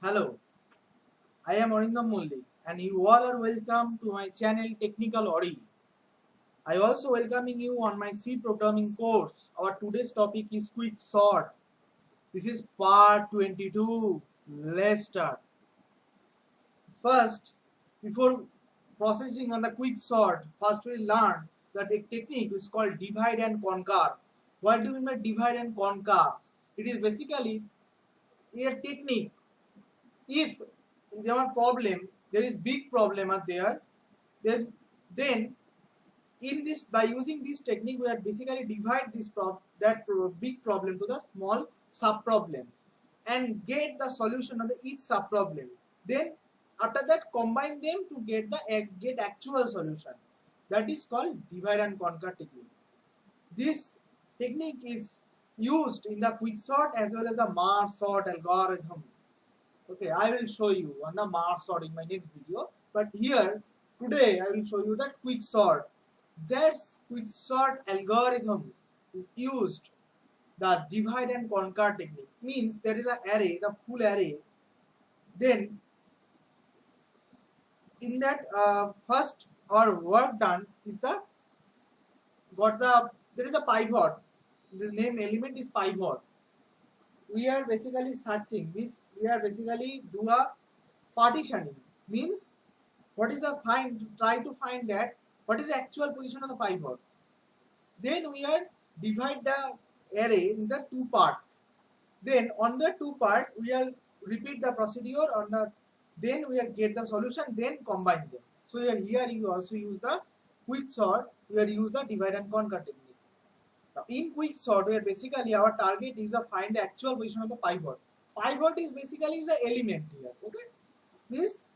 Hello, I am Arindam Mulli and you all are welcome to my channel Technical Ori. I also welcoming you on my C programming course. Our today's topic is quick sort. This is part 22. Let's start. First, before processing on the quick sort, first we learn that a technique is called divide and conquer. What do we mean by divide and conquer? It is basically a technique. If there are problem, there is big problem are there, then in this, by using this technique, we are basically divide this big problem to the small sub problems and get the solution of each sub problem. Then after that combine them to get actual solution. That is called divide and conquer technique. This technique is used in the quicksort as well as the merge sort algorithm. Okay, I will show you on the merge sort in my next video. But here, today, I will show you that quick sort. That quick sort algorithm is used. The divide and conquer technique means there is an array, the full array. Then, in that first, our work done is there is a pivot. The name element is pivot. We are basically searching. We are basically do a partitioning. Means what is the try to find that what is the actual position of the pivot. Then we are divide the array in the two part. Then on the two part we will repeat the procedure on the, then we will get the solution, then combine them. So here you also use the quick sort, we will use the divide and conquer technique. Now in quick sort, where basically our target is to find the actual position of the pivot. Pivot is basically the element here. Okay, this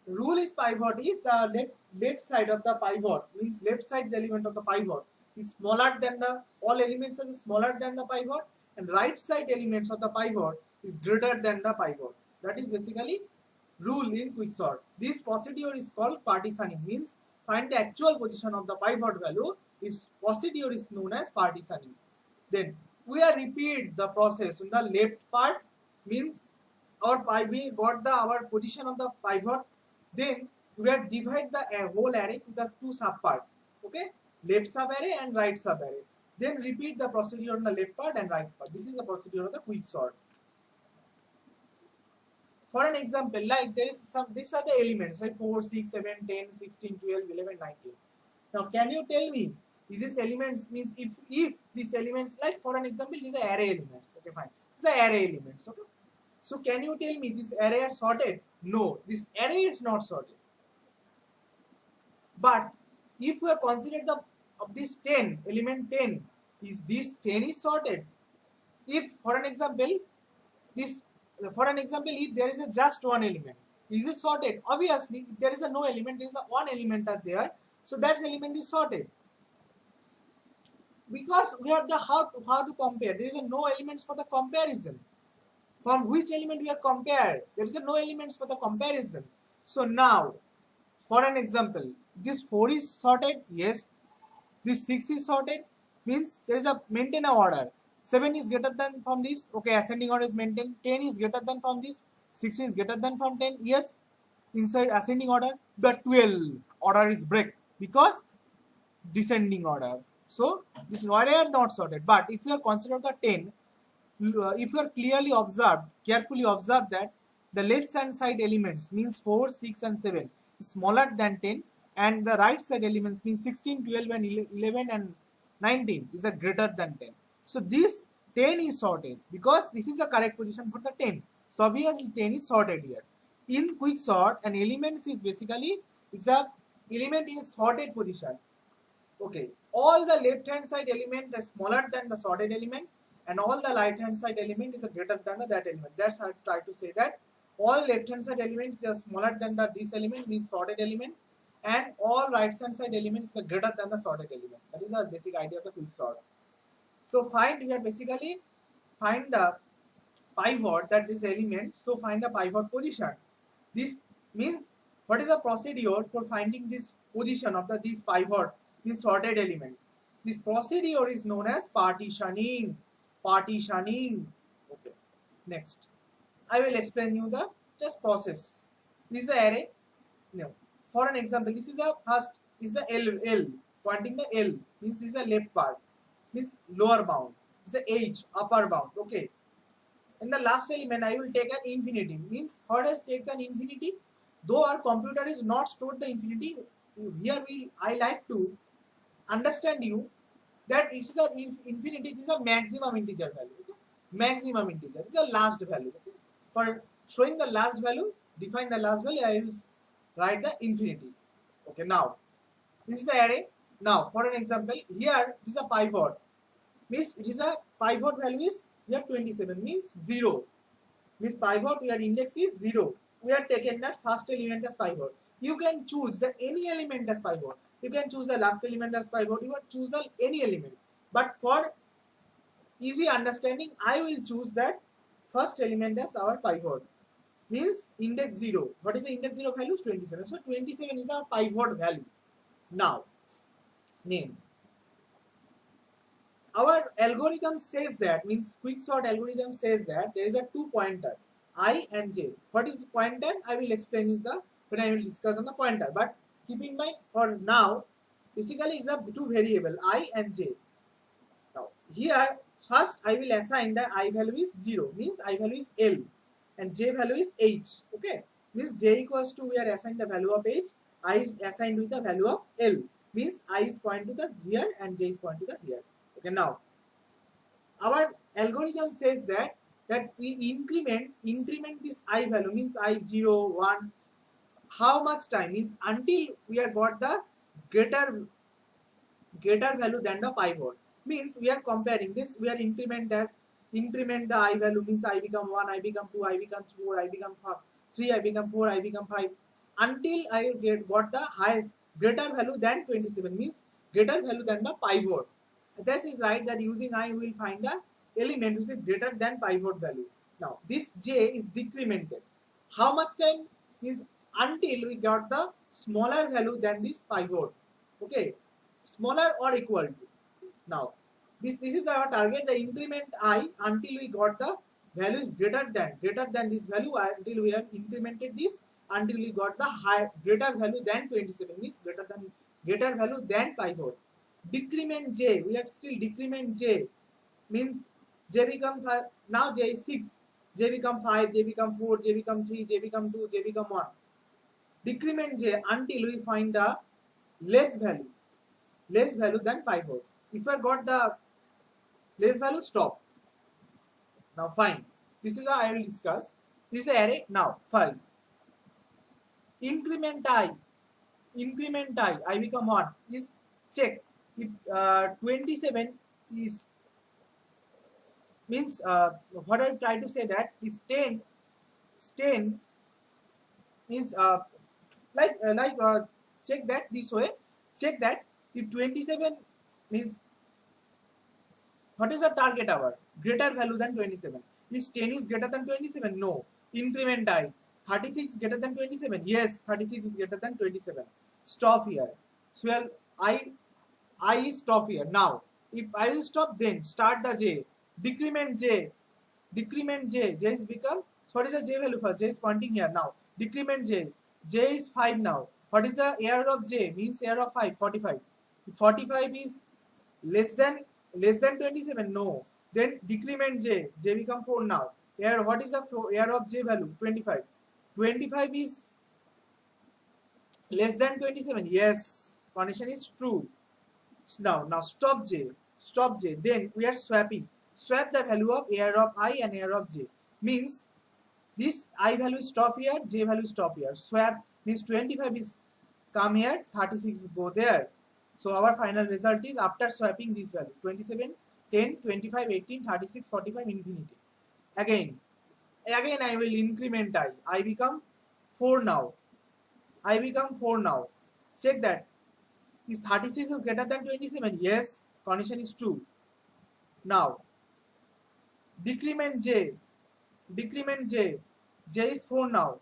rule is pivot is the left side of the pivot, means left side element of the pivot is smaller than the all elements are smaller than the pivot, and right side elements of the pivot is greater than the pivot. That is basically rule in quicksort. This procedure is called partitioning, means find the actual position of the pivot value. This procedure is known as partitioning. Then we are repeat the process in the left part, means we got the our position of the pivot. Then we are divide the whole array to the two sub part. Okay, left sub array and right sub array. Then repeat the procedure on the left part and right part. This is the procedure of the quick sort. For an example, like there is some, these are the elements like 4, 6, 7, 10, 16, 12, 11, 19. Now can you tell me, is this elements means if these elements, like for an example, these are array elements. Okay, fine. These are array elements. Okay. So can you tell me this array are sorted? No, this array is not sorted. But if we are considered the of this 10 element 10, is this 10 is sorted? If for an example, this for an example, if there is a just one element, is it sorted? Obviously, if there is a no element, there is a one element are there, so that element is sorted. Because we have the how to compare. There is a no elements for the comparison. From which element we are compared? There is a no elements for the comparison. So now, for an example, this 4 is sorted. Yes. This 6 is sorted. Means there is a maintain a order. 7 is greater than from this. Okay, ascending order is maintained. 10 is greater than from this. 16 is greater than from 10. Yes. Inside ascending order. But 12 order is break because descending order. So this order are not sorted. But if you are considered the 10, if you are carefully observe that the left hand side elements means 4, 6 and 7 is smaller than 10, and the right side elements means 16, 12 and 11 and 19 is a greater than 10. So this 10 is sorted because this is the correct position for the 10. So obviously 10 is sorted here. In quick sort, an element is basically is a element in sorted position. Okay, all the left hand side element is smaller than the sorted element, and all the right hand side element is greater than that element. That's how I try to say that all left hand side elements are smaller than this element, means sorted element, and all right hand side elements are greater than the sorted element. That is our basic idea of the quick sort. So we are basically find the pivot, that this element, so find the pivot position. This means what is the procedure for finding this position of this pivot, this sorted element. This procedure is known as partitioning. Okay, next. I will explain you the just process. This is the array. No. For an example, this is the first. This is the L pointing the L means this is the left part means lower bound. This is the H upper bound. Okay. In the last element, I will take an infinity. Means how does take an infinity? Though our computer is not stored the infinity, here I like to understand you that this is a infinity. This is a maximum integer value. Okay? Maximum integer. This is the last value. Okay? For showing the last value, define the last value. I will write the infinity. Okay. Now this is the array. Now for an example, here this is a pivot. Means it is a pivot value is here 27 means 0. Means pivot your index is 0. We are taken that first element as pivot. You can choose the any element as pivot. You can choose the last element as pivot. You can choose the any element. But for easy understanding, I will choose that first element as our pivot. Means index 0. What is the index 0 value? 27. So 27 is our pivot value. Now, name. Our algorithm says that, means quicksort algorithm says that there is a two pointer I and j. What is the pointer? I will explain is the when I will discuss on the pointer. But keep in mind for now, basically is a two variable I and j. Now here first I will assign the I value is 0 means I value is L and j value is H. Okay, means j equals to we are assigned the value of H, I is assigned with the value of L means I is point to the here and j is point to the here. Okay, now our algorithm says that we increment this I value means I 0 1 how much time means until we have got the greater value than the pivot means we are comparing this we are increment the I value means I become 1 I become 2 I become 4 I become 3 I become 4 I become 5 until I got the high greater value than 27 means greater value than the pivot. This is right that using I we will find the element which is greater than pivot value. Now this j is decremented. How much time means until we got the smaller value than this pivot. Okay, smaller or equal to. Now this is our target. The increment I until we got the value is greater than this value until we have incremented this until we got the high greater value than 27 means greater value than pivot. Decrement j, we have still decrement j means j become now j is 6, j become 5, j become 4, j become 3, j become 2, j become 1. Decrement j until we find the less value than pivot. If I got the less value, stop. Now fine. This is how I will discuss. This is array. Now fine. Increment I become 1 is check if 27 is means what I try to say that is 10 is check that this way, check that if 27 means what is the target hour greater value than 27 is 10 is greater than 27 no increment I 36 is greater than 27 yes 36 is greater than 27 stop here so well, I is stop here now if I will stop then start the j decrement j j is become so what is the j value for j is pointing here now decrement j is 5 now what is the error of j means error of 5 45 if 45 is less than 27 no then decrement j become 4 now error what is the error of j value 25 is less than 27 yes condition is true now stop j then we are swap the value of error of I and error of j means this I value stop here j value stop here swap means 25 is come here 36 go there so our final result is after swapping this value 27 10 25 18 36 45 infinity again I will increment I become 4 now I become 4 now check that is 36 is greater than 27 yes condition is true now decrement j j is 4 now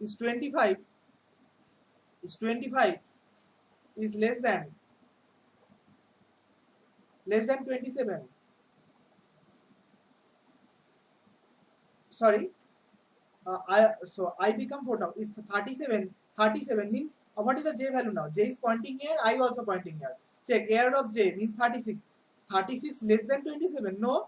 is 25 is less than 27 sorry I become 4 now. Is 37. 37 means what is the j value now? J is pointing here. I also pointing here. Check air of j means 36. 36 less than 27. No.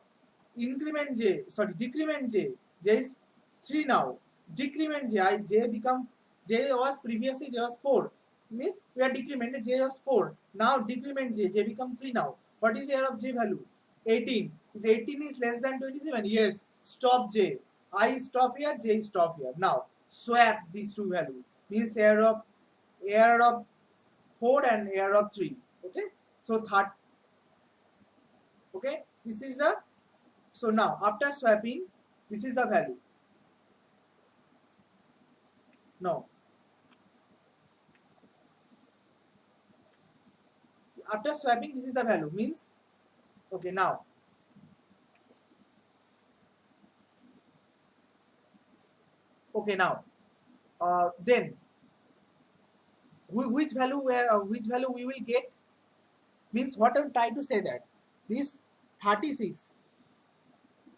Increment j. Sorry, decrement j. J is 3 now. Decrement j. J become j was previously j was 4. Means we are decremented j was 4. Now decrement j. J become 3 now. What is air of j value? 18. Is 18 is less than 27? Yes. Stop j. I stop here, j stop here. Now swap these two values. Means air of 4 and air of 3. Okay. So third. Okay. This is a. So now after swapping, this is the value. No. After swapping, this is the value. Means okay now. Okay now. Then which value we will get? Means what I'm trying to say that this 36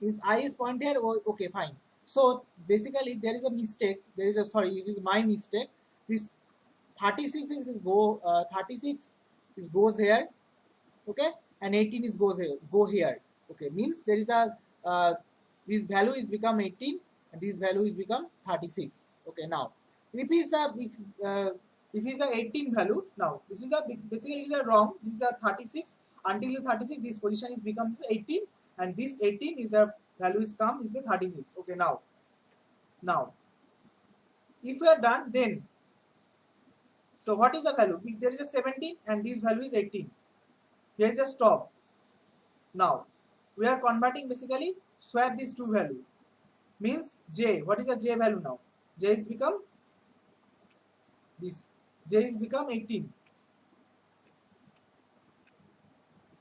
is I is pointed. Okay, fine. So basically there is a mistake. There is a it is my mistake. This 36 is 36 is goes here. Okay, and 18 is go here. Okay, means there is a this value is become 18 and this value is become 36. Okay, now if is the 18 value, now this is a basically it is a wrong. This is a 36 until the 36 this position is becomes 18 and this 18 is a value is come is a 36. Okay, now if we are done, then so what is the value? There is a 17 and this value is 18. Here is a stop. Now we are converting, basically swap these two value. Means j, what is the j value now? J is become this. J is become 18.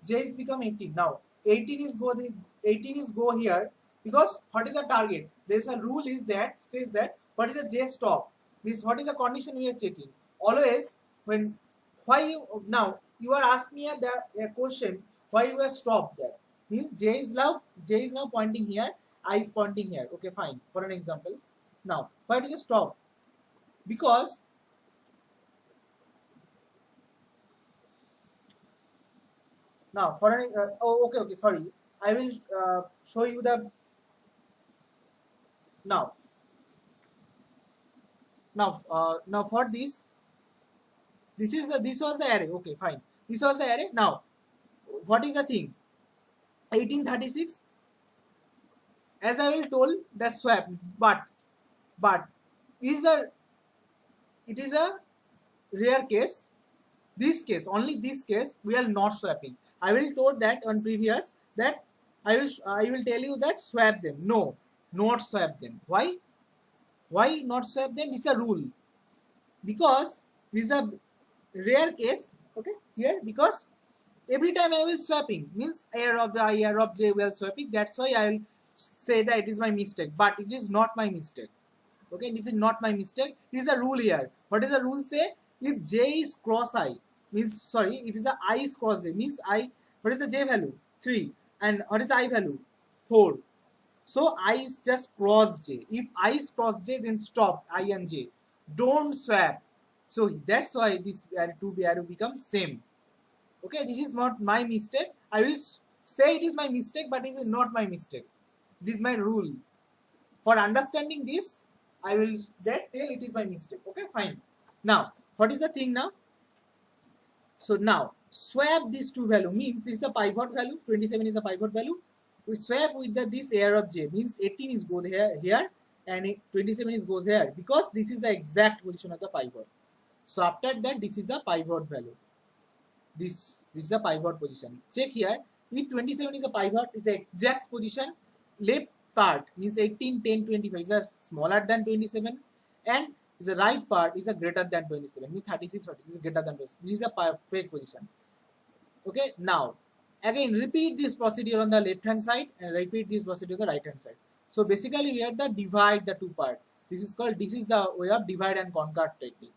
J is become 18. Now 18 is go here, because what is the target? There is a rule is that says that what is the j stop? Means what is the condition we are checking? Always when now you are asking me a question why you are stopped there. Means j is now pointing here, I is pointing here. Okay, fine. For an example, now why did you stop? Because now for an okay, sorry, I will show you the now for this was the array. Okay, fine, this was the array. Now what is the thing? 1836, as I will told the swap, but it is a rare case. This case, only this case, we are not swapping. I will told that on previous that I will tell you that swap them. No, not swap them. Why not swap them? It's a rule, because this is a rare case. Okay, here, because every time I will swapping, means air of the I, air of j, we are swapping. That's why I will say that it is my mistake, but it is not my mistake. Okay, this is not my mistake. It is a rule here. What does the rule say? If j is cross I, means sorry, if the I is cross j, means I, what is the j value? 3. And what is the I value? 4. So I is just cross j. If I is cross j, then stop I and j. Don't swap. So that's why this two arrow becomes same. Okay, this is not my mistake. I will say it is my mistake, but it is not my mistake. This is my rule. For understanding this, I will tell it is my mistake. Okay, fine. Now, what is the thing now? So now, swap these two value, means it's a pivot value. 27 is a pivot value. We swap with this air of j, means 18 is go here and 27 is goes here, because this is the exact position of the pivot. So after that, this is the pivot value. This is a pivot position. Check here. If 27 is a pivot, is the exact position. Left part means 18, 10, 25 is a smaller than 27, and the right part is a greater than 27. Means 36, 40 is greater than 27. This is a perfect position. Okay. Now again repeat this procedure on the left hand side and repeat this procedure on the right hand side. So basically we have the divide the two part. This is the way of divide and conquer technique.